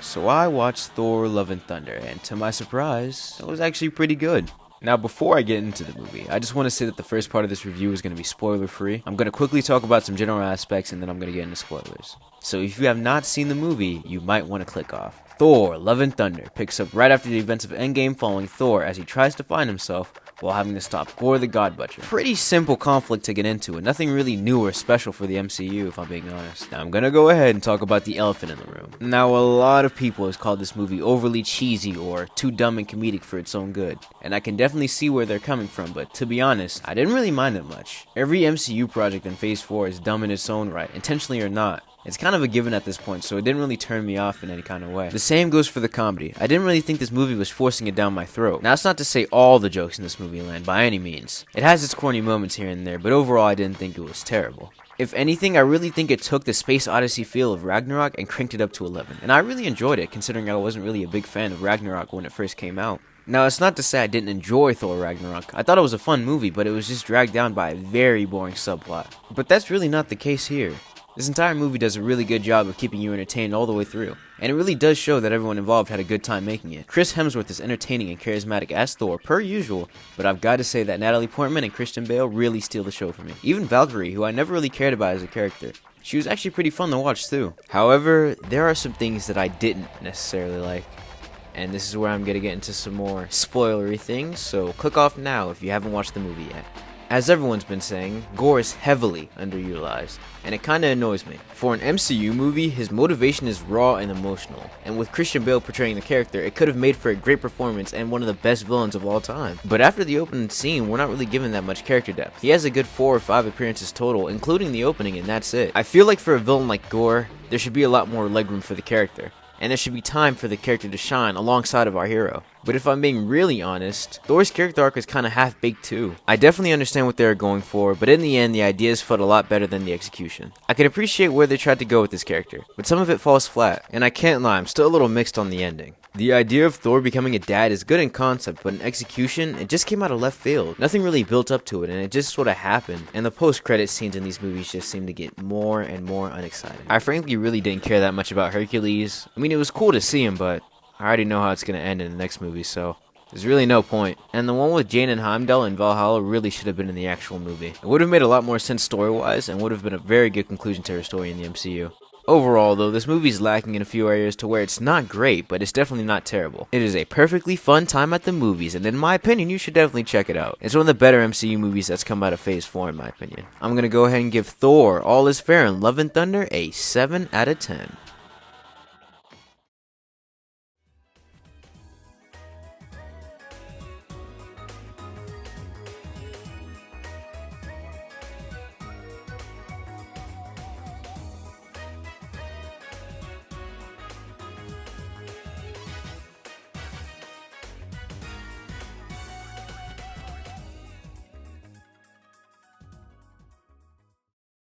So I watched Thor Love and Thunder, and to my surprise, it was actually pretty good. Now, before I get into the movie, I just want to say that the first part of this review is going to be spoiler-free. I'm going to quickly talk about some general aspects, and then I'm going to get into spoilers. So if you have not seen the movie, you might want to click off. Thor Love and Thunder picks up right after the events of Endgame, following Thor as he tries to find himself while having to stop Gore the God Butcher. Pretty simple conflict to get into, and nothing really new or special for the MCU, if I'm being honest. Now I'm gonna go ahead and talk about the elephant in the room. Now, a lot of people have called this movie overly cheesy or too dumb and comedic for its own good, and I can definitely see where they're coming from, but to be honest, I didn't really mind it much. Every MCU project in Phase 4 is dumb in its own right, intentionally or not. It's kind of a given at this point, so it didn't really turn me off in any kind of way. The same goes for the comedy. I didn't really think this movie was forcing it down my throat. Now, it's not to say all the jokes in this movie land by any means. It has its corny moments here and there, but overall I didn't think it was terrible. If anything, I really think it took the Space Odyssey feel of Ragnarok and cranked it up to 11. And I really enjoyed it, considering I wasn't really a big fan of Ragnarok when it first came out. Now, it's not to say I didn't enjoy Thor Ragnarok. I thought it was a fun movie, but it was just dragged down by a very boring subplot. But that's really not the case here. This entire movie does a really good job of keeping you entertained all the way through, and it really does show that everyone involved had a good time making it. Chris Hemsworth is entertaining and charismatic as Thor, per usual, but I've got to say that Natalie Portman and Christian Bale really steal the show for me. Even Valkyrie, who I never really cared about as a character, she was actually pretty fun to watch too. However, there are some things that I didn't necessarily like, and this is where I'm going to get into some more spoilery things, so click off now if you haven't watched the movie yet. As everyone's been saying, Gore is heavily underutilized, and it kinda annoys me. For an MCU movie, his motivation is raw and emotional, and with Christian Bale portraying the character, it could have made for a great performance and one of the best villains of all time. But after the opening scene, we're not really given that much character depth. He has a good 4 or 5 appearances total, including the opening, and that's it. I feel like for a villain like Gore, there should be a lot more legroom for the character, and there should be time for the character to shine alongside of our hero. But if I'm being really honest, Thor's character arc is kinda half-baked too. I definitely understand what they were going for, but in the end, the ideas felt a lot better than the execution. I can appreciate where they tried to go with this character, but some of it falls flat, and I can't lie, I'm still a little mixed on the ending. The idea of Thor becoming a dad is good in concept, but in execution, it just came out of left field. Nothing really built up to it, and it just sort of happened, and the post-credit scenes in these movies just seem to get more and more unexciting. I frankly really didn't care that much about Hercules. I mean, it was cool to see him, but I already know how it's going to end in the next movie, so there's really no point. And the one with Jane and Heimdall and Valhalla really should have been in the actual movie. It would have made a lot more sense story-wise, and would have been a very good conclusion to her story in the MCU. Overall, though, this movie is lacking in a few areas to where it's not great, but it's definitely not terrible. It is a perfectly fun time at the movies, and in my opinion, you should definitely check it out. It's one of the better MCU movies that's come out of Phase 4, in my opinion. I'm gonna go ahead and give Thor All Is Fair in Love and Thunder a 7 out of 10.